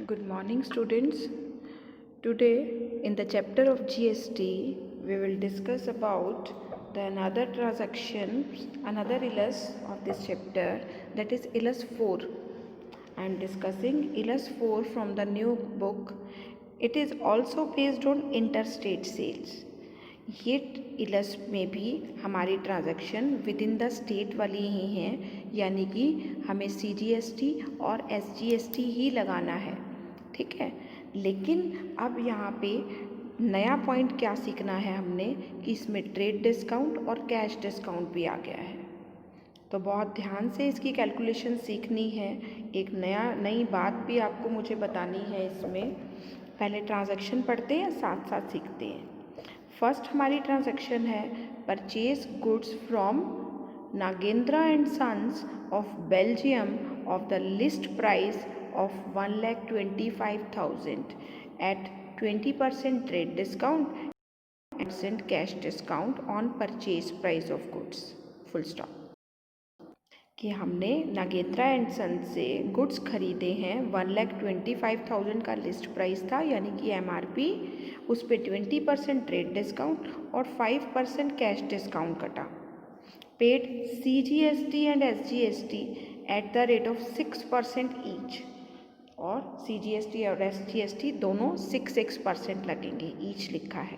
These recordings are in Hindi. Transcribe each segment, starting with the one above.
Good morning, students. Today, in the chapter of GST, we will discuss about the another transaction, another ILAS of this chapter, that is ILAS 4. I am discussing ILAS 4 from the new book. It is also based on interstate sales. ये इलस में भी हमारी transaction with in the state वाली ही हैं, यानी कि हमें CGST और SGST ही लगाना है, ठीक है। लेकिन अब यहाँ पे नया पॉइंट क्या सीखना है हमने कि इसमें ट्रेड डिस्काउंट और कैश डिस्काउंट भी आ गया है, तो बहुत ध्यान से इसकी कैलकुलेशन सीखनी है। एक नई बात भी आपको मुझे बतानी है इसमें। पहले ट्रांजैक्शन पढ़ते हैं, साथ साथ सीखते हैं। फर्स्ट हमारी ट्रांजैक्शन है purchase goods from Nagendra and sons of Belgaum of the list price of 1,25,000 at 20% trade discount and 10% cash discount on purchase price of goods. Full stop. कि हमने नागेंद्रा एंड सन से गुड्स खरीदे हैं 1,25,000 का लिस्ट प्राइस था, यानी कि MRP, उस पर 20% ट्रेड डिस्काउंट और 5% कैश डिस्काउंट कटा। Paid CGST and SGST at the rate of 6% each, और CGST और SGST दोनों 6% लगेंगे, ईच लिखा है।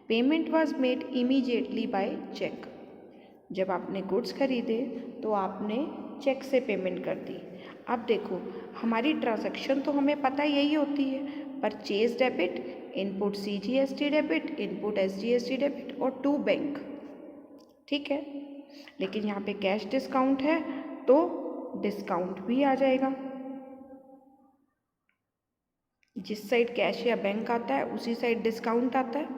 Payment was made immediately by cheque. जब आपने गुड्स खरीदे तो आपने चेक से पेमेंट कर दी। अब देखो, हमारी ट्रांजैक्शन तो हमें पता यही होती है, purchase debit, input CGST debit, input SGST debit और टू बैंक, ठीक है। लेकिन यहाँ पे कैश डिस्काउंट है तो डिस्काउंट भी आ जाएगा। जिस साइड कैश या बैंक आता है उसी साइड डिस्काउंट आता है,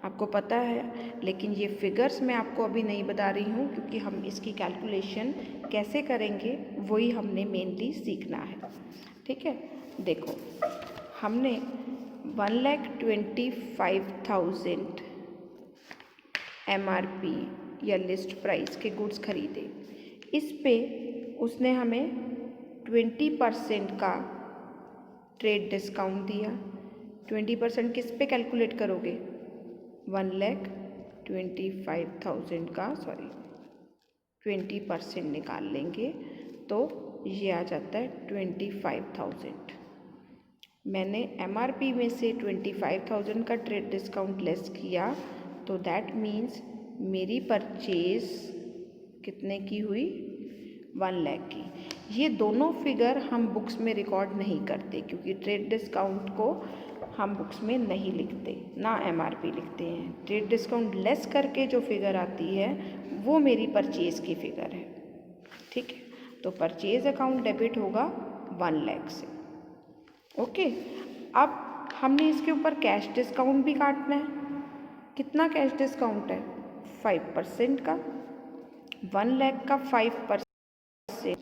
आपको पता है। लेकिन ये फिगर्स मैं आपको अभी नहीं बता रही हूँ, क्योंकि हम इसकी कैलकुलेशन कैसे करेंगे वही हमने मेनली सीखना है, ठीक है। देखो, हमने 1,25,000 MRP या लिस्ट प्राइस के गुड्स खरीदे। इस पे उसने हमें 20% का ट्रेड डिस्काउंट दिया। 20% किस पे कैलकुलेट करोगे? 1,25,000 का 20% निकाल लेंगे तो ये आ जाता है 25,000। मैंने MRP में से 25,000 का ट्रेड डिस्काउंट लेस किया, तो दैट मीन्स मेरी परचेज कितने की हुई? 1 लाख की। ये दोनों फिगर हम बुक्स में रिकॉर्ड नहीं करते, क्योंकि ट्रेड डिस्काउंट को हम बुक्स में नहीं लिखते, ना MRP लिखते हैं। ट्रेड डिस्काउंट लेस करके जो फिगर आती है वो मेरी परचेज की फिगर है, ठीक है। तो परचेज अकाउंट डेबिट होगा 1 लाख से, ओके। अब हमने इसके ऊपर कैश डिस्काउंट भी काटना है। कितना कैश डिस्काउंट है? 5% का। 1 लाख का 5%,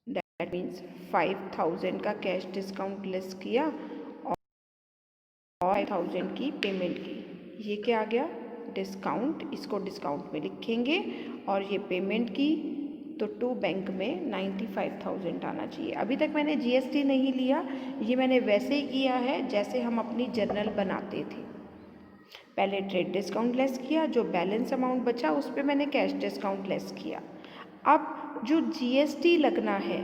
दैट मीन्स 5,000 का कैश डिस्काउंट लेस किया और 5,000 की पेमेंट की। ये क्या आ गया? डिस्काउंट। इसको डिस्काउंट में लिखेंगे। और ये पेमेंट की तो टू बैंक में 95,000 आना चाहिए। अभी तक मैंने GST नहीं लिया, ये मैंने वैसे ही किया है जैसे हम अपनी जर्नल बनाते थे। पहले ट्रेड डिस्काउंट लेस किया, जो बैलेंस अमाउंट बचा उस पर मैंने कैश डिस्काउंट लेस किया। अब जो GST लगना है,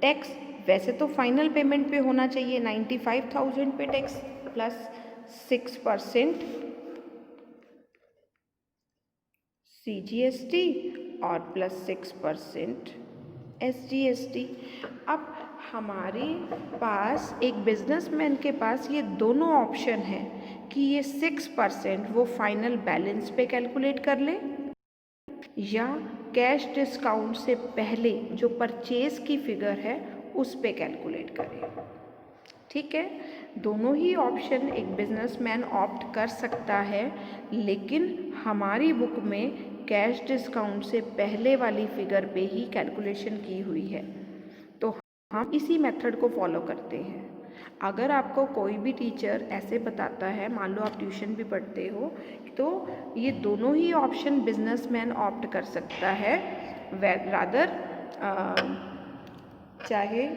टैक्स वैसे तो फाइनल पेमेंट पे होना चाहिए 95,000 पे टैक्स प्लस 6% CGST और प्लस 6% SGST। अब हमारे पास, एक बिजनेसमैन के पास ये दोनों ऑप्शन है कि ये 6% वो फाइनल बैलेंस पे कैलकुलेट कर ले, या कैश डिस्काउंट से पहले जो परचेज की फिगर है उस पे कैलकुलेट करें, ठीक है। दोनों ही ऑप्शन एक बिजनेसमैन ऑप्ट कर सकता है, लेकिन हमारी बुक में कैश डिस्काउंट से पहले वाली फिगर पे ही कैलकुलेशन की हुई है, तो हम इसी मेथड को फॉलो करते हैं। अगर आपको कोई भी टीचर ऐसे बताता है, मान लो आप ट्यूशन भी पढ़ते हो, तो ये दोनों ही ऑप्शन बिजनेसमैन ऑप्ट कर सकता है, रादर चाहे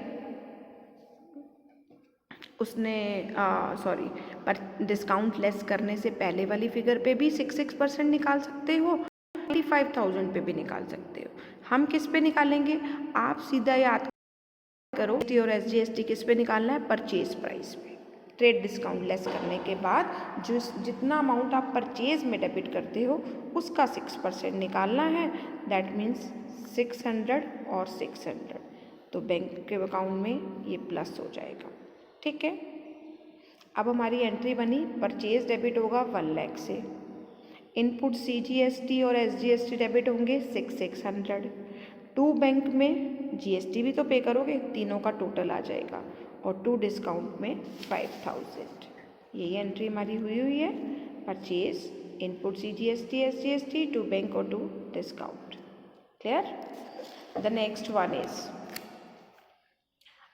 उसने पर डिस्काउंट लेस करने से पहले वाली फिगर पे भी 6% निकाल सकते हो, 25,000 पे भी निकाल सकते हो। हम किस पे निकालेंगे? आप सीधा याद करो, और SGST किस पे निकालना है? परचेज प्राइस पे। ट्रेड डिस्काउंट लेस करने के बाद जितना अमाउंट आप परचेज में डेबिट करते हो उसका 6% निकालना है। दैट मीन्स 600 और 600, तो बैंक के अकाउंट में ये प्लस हो जाएगा। ठीक है, अब हमारी एंट्री बनी, परचेज डेबिट होगा 1 लाख से, इनपुट CGST और SGST डेबिट होंगे 600। टू बैंक में GST भी तो पे करोगे, तीनों का टोटल आ जाएगा, और टू डिस्काउंट में 5000। यही एंट्री हमारी हुई है, purchase, input CGST SGST, to bank और to discount. Clear? The next one is,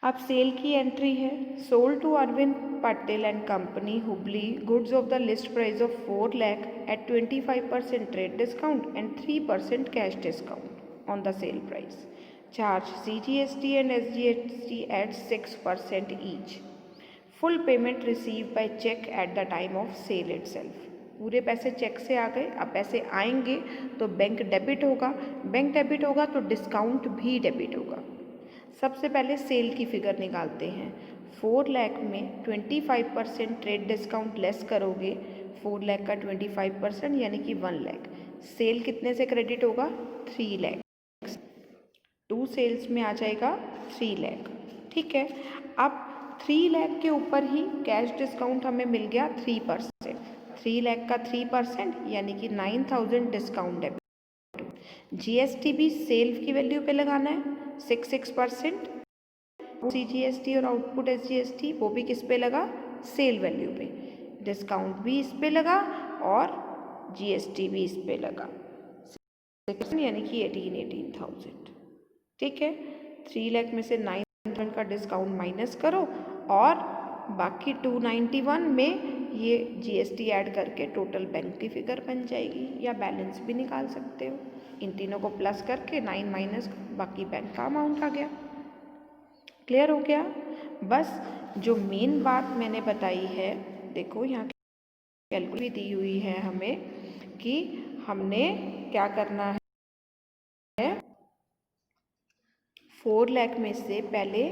अब सेल की एंट्री है, sold to Arvind Patel and company Hubli goods of the list price of 4 lakh at 25% trade discount and 3% cash discount on the sale price, charge CGST and SGST at 6% each, full payment receive by cheque at the time of sale itself. पूरे पैसे चेक से आ गए, अब पैसे आएंगे तो बैंक डेबिट होगा, बैंक डेबिट होगा तो डिस्काउंट भी डेबिट होगा। सबसे पहले सेल की फिगर निकालते हैं। 4 लाख में 25% ट्रेड डिस्काउंट लेस करोगे, 4 लाख का 25% यानी कि 1 लाख। सेल कितने से क्रेडिट होगा? 3 लाख। टू सेल्स में आ जाएगा 3 लाख। ठीक है, अब 3 लाख के ऊपर ही कैश डिस्काउंट हमें मिल गया 3%। 3 लाख का 3% यानी कि 9000 डिस्काउंट डेबिट। GST भी सेल की वैल्यू पे लगाना है 6%। CGST और आउटपुट SGST वो भी किस पे लगा? सेल वैल्यू पे। डिस्काउंट भी इस पे लगा और GST भी इस पे लगा, यानी कि 18,000। ठीक है, 3 लाख में से 9,000 का डिस्काउंट माइनस करो और बाकी 291 में ये GST ऐड करके टोटल बैंक की फिगर बन जाएगी, या बैलेंस भी निकाल सकते हो। इन तीनों को प्लस करके 9 माइनस बाकी बैंक का अमाउंट आ गया। क्लियर हो गया? बस जो मेन बात मैंने बताई है, देखो यहाँ कैलकुलेट दी हुई है हमें कि हमने क्या करना है। 4 लाख में से पहले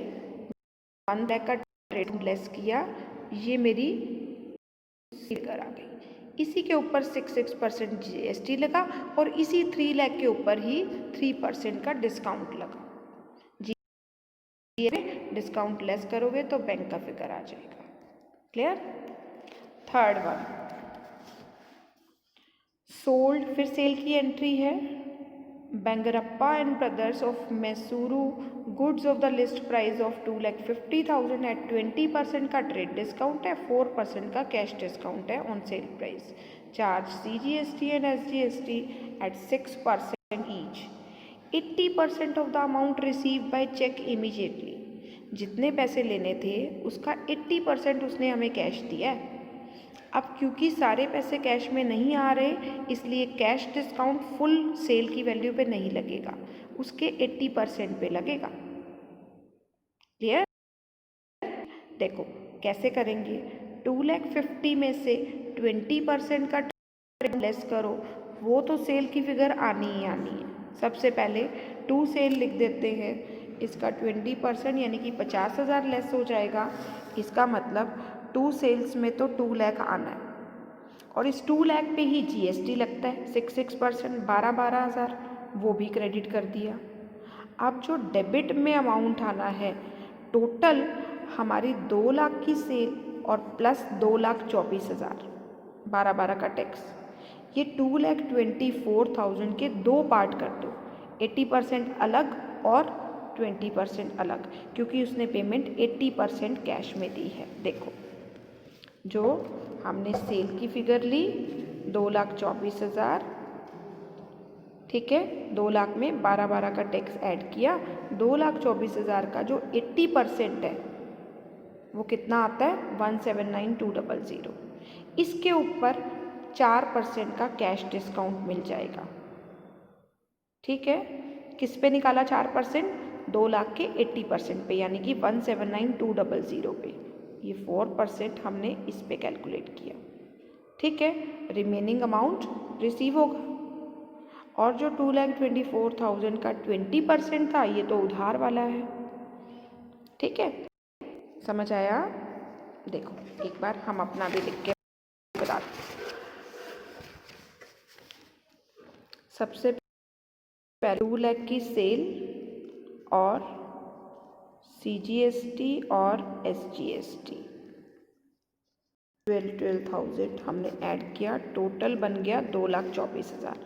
1 लाख का ट्रेड लेस किया, ये मेरी फिगर आ गई। इसी के ऊपर 6% GST लगा और इसी 3 लाख के ऊपर ही 3% का डिस्काउंट लगा। डिस्काउंट लेस करोगे तो बैंक का फिगर आ जाएगा। क्लियर? थर्ड वन, सोल्ड, फिर सेल की एंट्री है, Bengarappa and brothers of Mysuru goods of the list price of 2,50,000 at 20% का ट्रेड डिस्काउंट है, 4% का कैश डिस्काउंट है on sale price, charge CGST and SGST at 6% each, 80% of the amount receive by cheque immediately. जितने पैसे लेने थे उसका 80% उसने हमें कैश दिया है। अब क्योंकि सारे पैसे कैश में नहीं आ रहे, इसलिए कैश डिस्काउंट फुल सेल की वैल्यू पे नहीं लगेगा, उसके 80% पे लगेगा। क्लियर? देखो कैसे करेंगे, 2,50,000 में से 20% का लेस करो, वो तो सेल की फिगर आनी ही आनी है। सबसे पहले 2 सेल लिख देते हैं, इसका 20% यानी कि 50,000 लेस हो जाएगा। इसका मतलब 2 सेल्स में तो 2 लाख आना है, और इस 2 लाख पे ही GST लगता है 6% 12,000, वो भी क्रेडिट कर दिया। अब जो डेबिट में अमाउंट आना है, टोटल हमारी 2 लाख की सेल और प्लस 2,24,000, 12,000 का टैक्स, ये 2,24,000 के 2 पार्ट कर दो, 80% अलग और 20% अलग, क्योंकि उसने पेमेंट 80% कैश में दी है। देखो जो हमने सेल की फिगर ली 2,24,000, ठीक है, 2 लाख में 12,000 का टैक्स ऐड किया, 2,24,000 का जो 80% है वो कितना आता है? 1,79,200। इसके ऊपर 4% का कैश डिस्काउंट मिल जाएगा। ठीक है, किस पे निकाला 4%? 2 लाख के 80% पे, यानी कि 179,200 पे। ये 4% हमने इस पे कैलकुलेट किया। ठीक है, रिमेनिंग अमाउंट रिसीव होगा। और जो 2,24,000 का 20% था, ये तो उधार वाला है। ठीक है, समझ आया? देखो एक बार हम अपना भी लिख के बताते हैं। सबसे पहले 2 लाख की सेल और CGST और SGST 12,000 हमने ऐड किया, टोटल बन गया 2,24,000।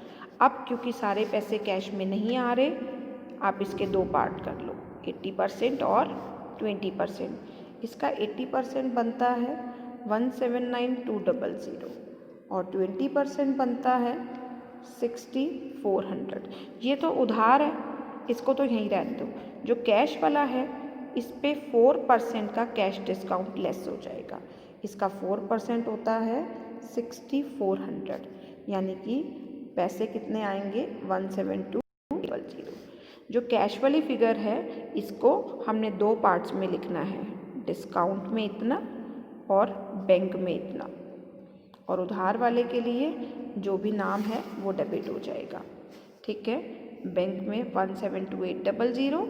अब क्योंकि सारे पैसे कैश में नहीं आ रहे, आप इसके दो पार्ट कर लो, 80% और 20%। इसका 80% बनता है 179,200 और 20% बनता है 6,400। ये तो उधार है, इसको तो यहीं रहने दो। जो कैश वाला है, इस पे 4% का कैश डिस्काउंट लेस हो जाएगा। इसका 4% होता है 6,400, यानी कि पैसे कितने आएंगे 172,000। जो कैश वाली फिगर है, इसको हमने दो पार्ट्स में लिखना है, डिस्काउंट में इतना और बैंक में इतना। और उधार वाले के लिए जो भी नाम है वो डेबिट हो जाएगा। ठीक है, बैंक में 172,800,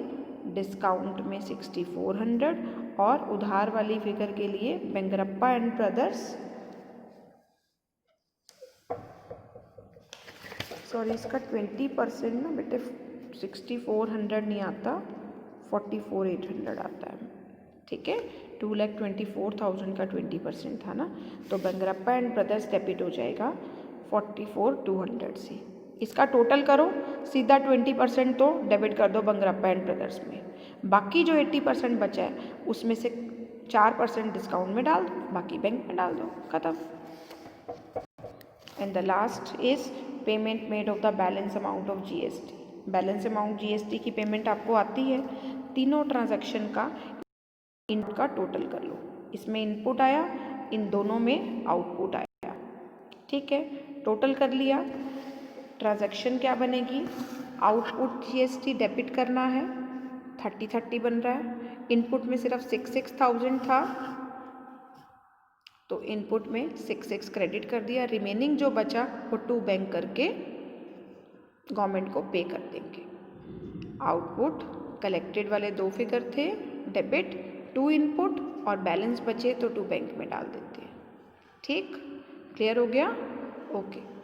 डिस्काउंट में 6,400 और उधार वाली फिगर के लिए बेंगरप्पा एंड ब्रदर्स, सॉरी इसका 20% ना बेटे 6,400 नहीं आता, 44,800 आता है। ठीक है, 2,24,000 का 20% था ना, तो बेंगरप्पा एंड ब्रदर्स डेबिट हो जाएगा 44,200 से। इसका टोटल करो, सीधा 20% तो डेबिट कर दो बेंगरप्पा एंड ब्रदर्स में, बाकी जो 80% बचा है उसमें से 4% डिस्काउंट में डाल दो, बाकी बैंक में डाल दो, खत्म। And the last is payment made of the balance amount of GST। Balance amount GST की पेमेंट आपको आती है, तीनों ट्रांजैक्शन का इनपुट का टोटल कर लो। इसमें इनपुट आया, इन दोनों में आउटपुट आया। ठीक है, टोटल कर लिया, ट्रांजैक्शन क्या बनेगी, आउटपुट GST डेबिट करना है, 30,30 बन रहा है। इनपुट में सिर्फ 6,6,000 था, तो इनपुट में 6,6 क्रेडिट कर दिया। रिमेनिंग जो बचा वो 2 बैंक करके गवर्नमेंट को पे कर देंगे। आउटपुट कलेक्टेड वाले 2 फिगर थे, डेबिट 2 इनपुट और बैलेंस बचे तो 2 बैंक में डाल देते हैं। ठीक, क्लियर हो गया? ओके।